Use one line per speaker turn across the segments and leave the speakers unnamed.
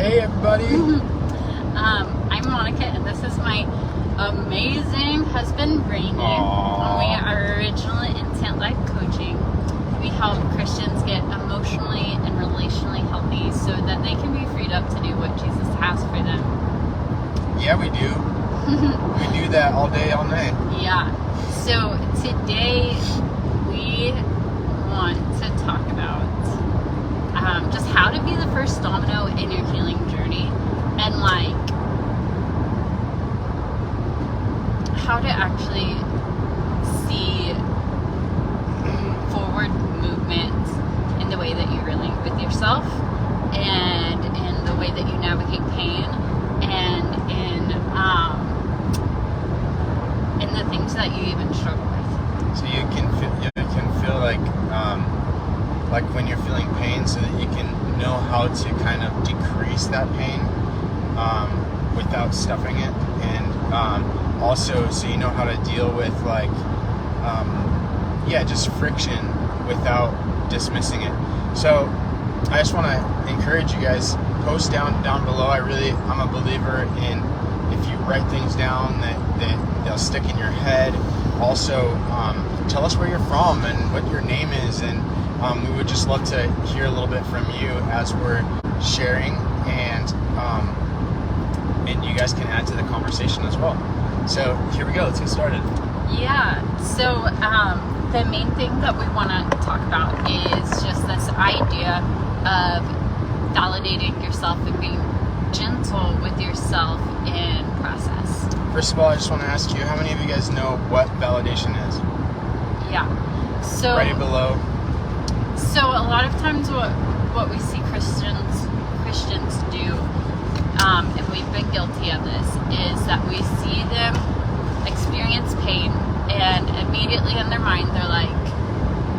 Hey everybody.
I'm Monica, and this is my amazing husband Brandon.
Aww.
We are originally Intent Life Coaching. We help Christians get emotionally and relationally healthy so that they can be freed up to do what Jesus has for them.
Yeah, we do. We do that all day, all night.
Yeah. So today we want to talk about just how to be the first domino in your healing journey, and how to actually see forward movement in the way that you relate with yourself, and in the way that you navigate pain, and in the things that you even struggle with.
So you can feel like when you're feeling pain, so that you can know how to kind of decrease that pain without stuffing it, and also so you know how to deal with just friction without dismissing it. So I just want to encourage you guys, post down below. I'm a believer in, if you write things down, that they'll stick in your head. Also, tell us where you're from and what your name is, and we would just love to hear a little bit from you as we're sharing, and you guys can add to the conversation as well. So here we go. Let's get started.
Yeah. So the main thing that we want to talk about is just this idea of validating yourself and being gentle with yourself in process.
First of all, I just want to ask you, how many of you guys know what validation is?
Yeah. So
Write it below.
So a lot of times what we see Christians do, and we've been guilty of this, is that we see them experience pain, and immediately in their mind they're like,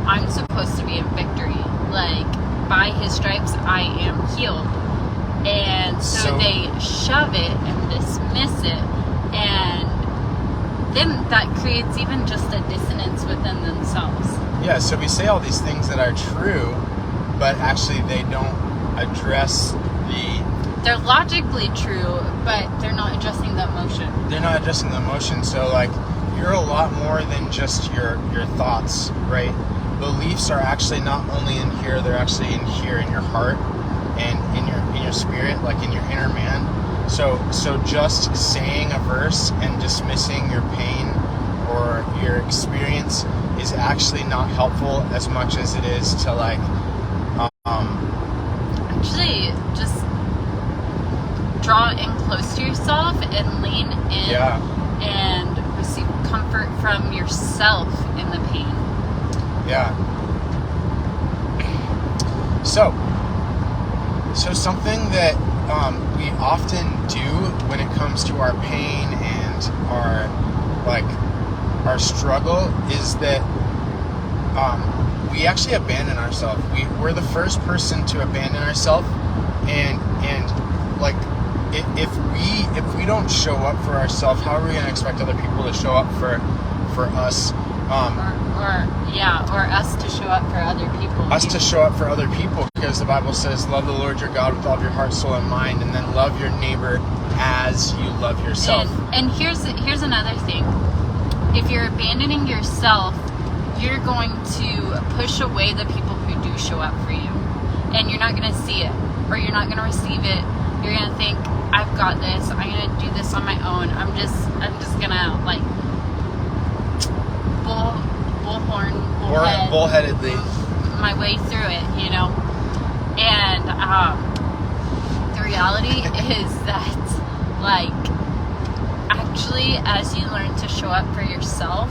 I'm supposed to be in victory. Like, by his stripes I am healed. And so they shove it and dismiss it, and then that creates even just a dissonance within themselves.
Yeah, so we say all these things that are true, but actually they don't address
They're logically true, but they're not addressing the emotion.
They're not addressing the emotion. So you're a lot more than just your thoughts, right? Beliefs are actually not only in here, they're actually in here, in your heart and in your spirit, like in your inner man. So just saying a verse and dismissing your pain or your experience is actually not helpful as much as it is to
actually just draw in close to yourself and lean in, and receive comfort from yourself in the pain.
Yeah. So something that we often do when it comes to our pain and our struggle is that we actually abandon ourselves. We're the first person to abandon ourselves, and if we don't show up for ourselves, how are we going to expect other people to show up for us?
Or us to show up for other people.
Us to show up for other people, because the Bible says, love the Lord your God with all of your heart, soul, and mind, and then love your neighbor as you love yourself.
And here's another thing. If you're abandoning yourself, you're going to push away the people who do show up for you. And you're not going to see it, or you're not going to receive it. You're going to think, I've got this. I'm going to do this on my own. I'm just going to
bullheadedly
my way through it, And the reality is that, actually, as you learn to show up for yourself,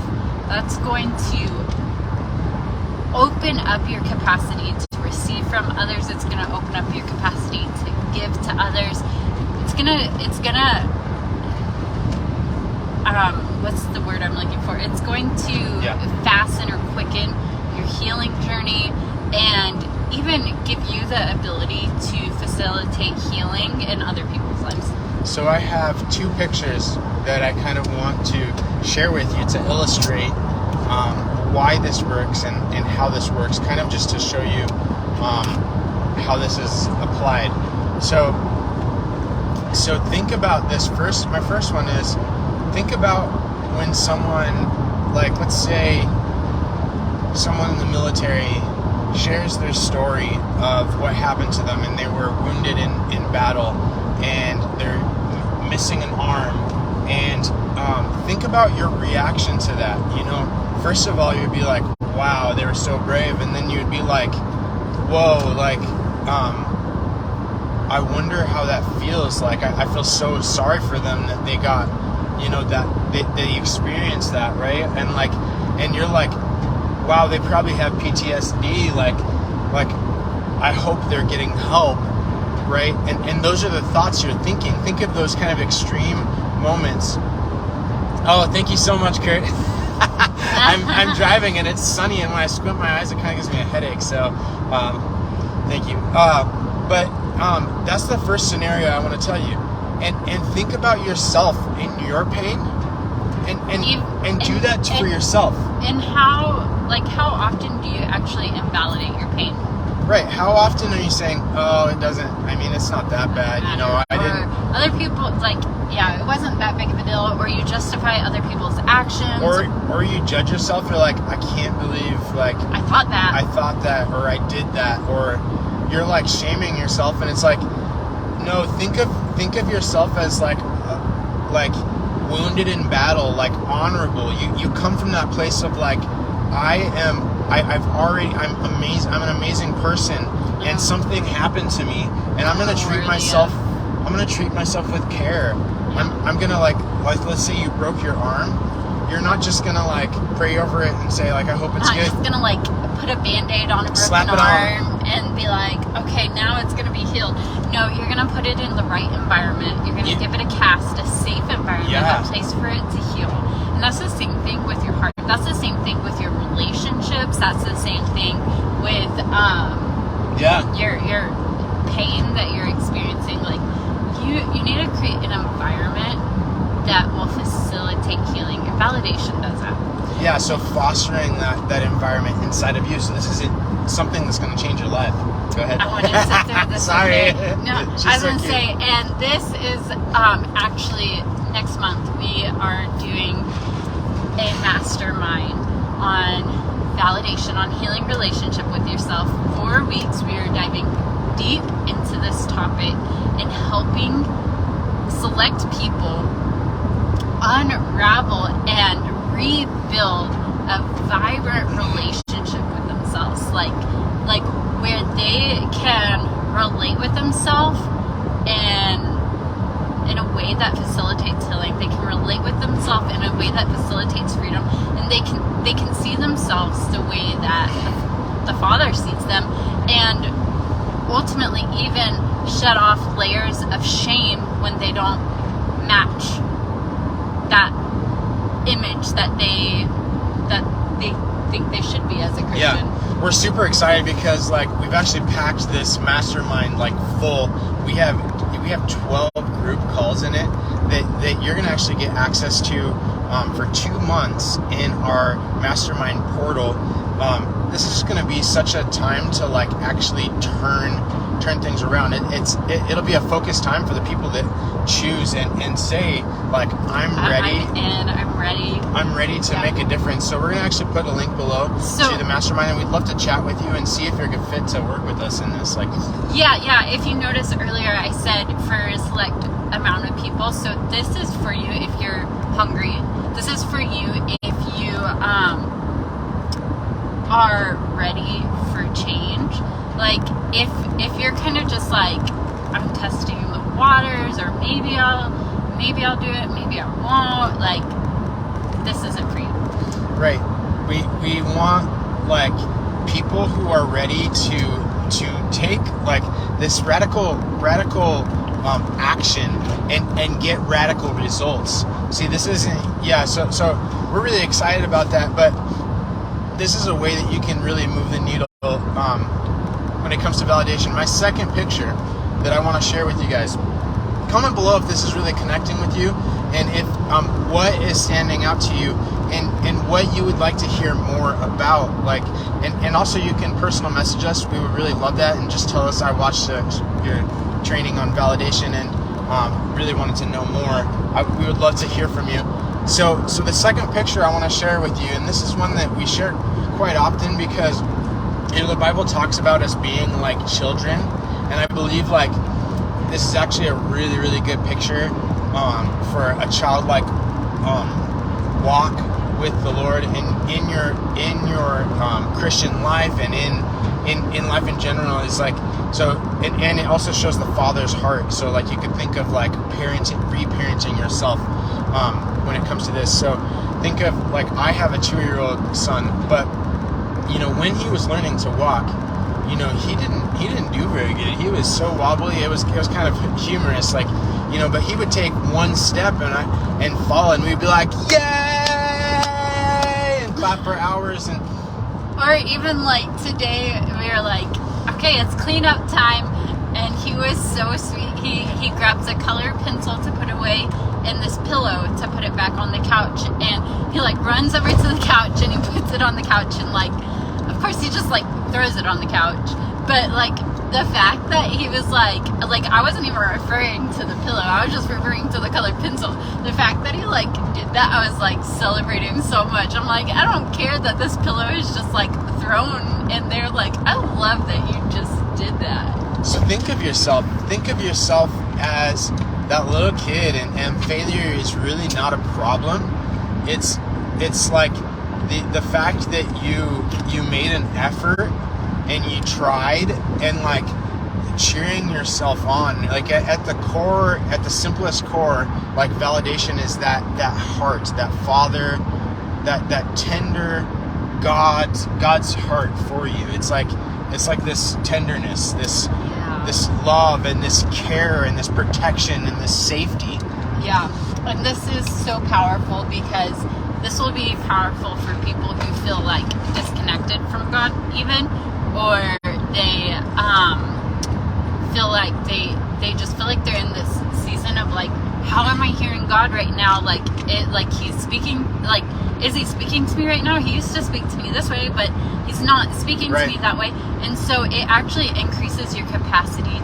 that's going to open up your capacity to receive from others. It's going to open up your capacity to give to others. It's gonna what's the word I'm looking for? It's going to fasten or quicken your healing journey, and even give you the ability to facilitate healing in other people's lives.
So I have two pictures that I kind of want to share with you to illustrate why this works and how this works, kind of just to show you how this is applied. So So think about this first. My first one is, think about when someone, like, let's say someone in the military shares their story of what happened to them, and they were wounded in battle, and they're missing an arm, and think about your reaction to that. First of all, you'd be like, wow, they were so brave, and then you'd be like, whoa, like, I wonder how that feels. Like, I feel so sorry for them that they got, that they experienced that, right? And you're like, wow, they probably have PTSD. Like I hope they're getting help, right? And those are the thoughts you're thinking. Think of those kind of extreme moments. Oh, thank you so much, Kurt. I'm driving and it's sunny, and when I squint my eyes, it kind of gives me a headache. So, thank you. But that's the first scenario I want to tell you. And think about yourself in your pain, and do that for yourself.
And how often do you actually invalidate your pain?
Right. How often are you saying, oh, it's not that bad, I didn't.
Other people, it wasn't that big of a deal, or you justify other people's actions.
Or you judge yourself, you're like, I can't believe,
I thought that,
or I did that, or you're shaming yourself, and it's like, no, think of yourself as like wounded in battle, honorable. You come from that place of I'm amazing. I'm an amazing person, and something happened to me, and I'm gonna treat myself. I'm gonna treat myself with care. I'm gonna let's say you broke your arm. You're not just gonna pray over it and say I hope it's good.
Not just gonna put a Band-Aid on a broken arm and be like, okay, now it's gonna be healed. No, you're gonna put it in the right environment. You're gonna give it a cast, a safe environment, a place for it to heal. And that's the same thing with your heart. That's the same thing with your relationships. That's the same thing with your pain that you're experiencing. You need to create an environment that will facilitate healing, and validation does that.
Yeah, so fostering that environment inside of you. So this is something that's going to change your life. Go ahead.
I wanted to sit there this
Sorry.
No, I was going to say, and this is actually next month we are doing a mastermind on validation, on healing relationship with yourself. 4 weeks we are diving deep into this topic and helping select people unravel and rebuild a vibrant relationship with themselves, like where they can relate with themselves and in a way that facilitates healing. They can relate with themselves in a way that facilitates freedom, and they can see themselves the way that the Father sees them, and ultimately even shed off layers of shame when they don't match that image that they think they should be as a Christian.
Yeah, we're super excited because we've actually packed this mastermind full. We have 12 group calls in it that you're gonna actually get access to for 2 months in our mastermind portal. This is going to be such a time to actually turn things around. It'll be a focused time for the people that choose and say I'm ready. I'm ready to make a difference. So we're going to actually put a link below to the mastermind, and we'd love to chat with you and see if you're a good fit to work with us in this.
Yeah. If you noticed earlier, I said for a select amount of people. So this is for you if you're hungry. This is for you if you are ready for change. If you're kind of just I'm testing the waters, or maybe I'll do it, maybe I won't, this isn't for you.
Right. We want people who are ready to take this radical action and get radical results. See, this isn't so we're really excited about that, but this is a way that you can really move the needle when it comes to validation. My second picture that I want to share with you guys. Comment below if this is really connecting with you, and if what is standing out to you, and what you would like to hear more about. And also you can personal message us. We would really love that, and just tell us, I watched your training on validation, and really wanted to know more, we would love to hear from you. So the second picture I want to share with you, and this is one that we share quite often because the Bible talks about us being like children, and I believe like this is actually a really, really good picture for a childlike walk with the Lord in your Christian life and in life in general. Is like so, and it also shows the Father's heart. So like you could think of like reparenting yourself when it comes to this. So think of like I have a 2-year-old son, but when he was learning to walk, he didn't do very good. He was so wobbly. It was kind of humorous, like, but he would take one step and fall, and we'd be like, yay, and clap for hours.
Or even like today, we were like, okay, it's cleanup time, and he was so sweet. He grabs a colored pencil to put away in this pillow to put it back on the couch, and he like runs over to the couch and he puts it on the couch, and like, of course he just like throws it on the couch. But like the fact that he was like I wasn't even referring to the pillow, I was just referring to the colored pencil. The fact that he like did that, I was like celebrating so much. I'm like, I don't care that this pillow is just like thrown in there. Like, I love that you just did that.
So think of yourself as that little kid, and failure is really not a problem. It's like the fact that you made an effort and you tried, and like cheering yourself on, like at the core, at the simplest core, like validation is that heart, that Father, that tender God's heart for you. It's like this tenderness, this love, and this care, and this protection, and this safety.
Yeah, and this is so powerful because this will be powerful for people who feel like disconnected from God, even, or they feel like they just feel like they're in this season of like, how am I hearing God right now? Like he's speaking, like, is he speaking to me right now? He used to speak to me this way, but he's not speaking to me that way. And so it actually increases your capacity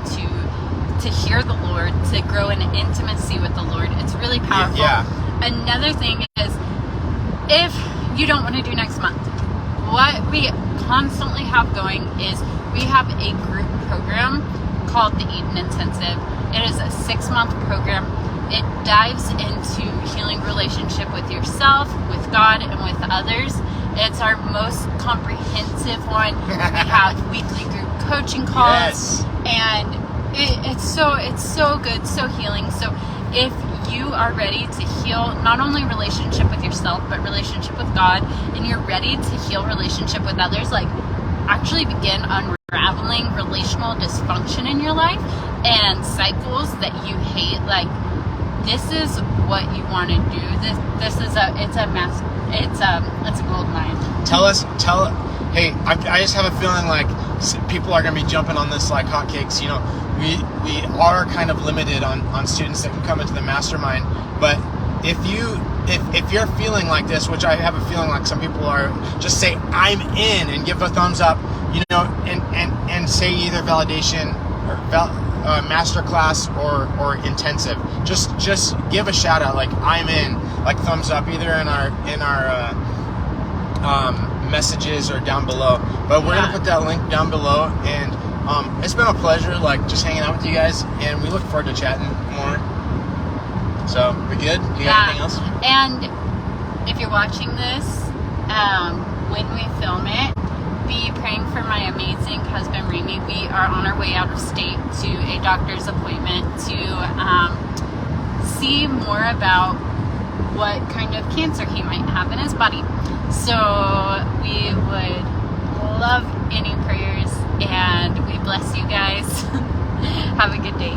to hear the Lord, to grow in intimacy with the Lord. It's really powerful.
Yeah.
Another thing is, if you don't want to do next month, what we constantly have going is we have a group program called the Eden Intensive. It is a 6-month program. It dives into healing relationship with yourself, with God, and with others. It's our most comprehensive one. We have weekly group coaching calls, and it's so good, so healing. So if you are ready to heal not only relationship with yourself, but relationship with God, and you're ready to heal relationship with others, like actually begin unraveling relational dysfunction in your life and cycles that you hate, like, this is what you want to do. It's a gold mine. Hey,
I just have a feeling like people are going to be jumping on this like hotcakes. We are kind of limited on students that can come into the mastermind, but if you're feeling like this, which I have a feeling like some people are, just say I'm in and give a thumbs up, and say either validation or masterclass or intensive. Just give a shout out, like I'm in, like thumbs up, either in our messages or down below. But we're gonna put that link down below, and it's been a pleasure, like just hanging out with you guys, and we look forward to chatting more. So we good? Do you got anything else?
And if you're watching this, when we film it, be praying for my amazing husband Remy. We are on our way out of state to a doctor's appointment to see more about what kind of cancer he might have in his body. So we would love any prayers, and we bless you guys. Have a good day.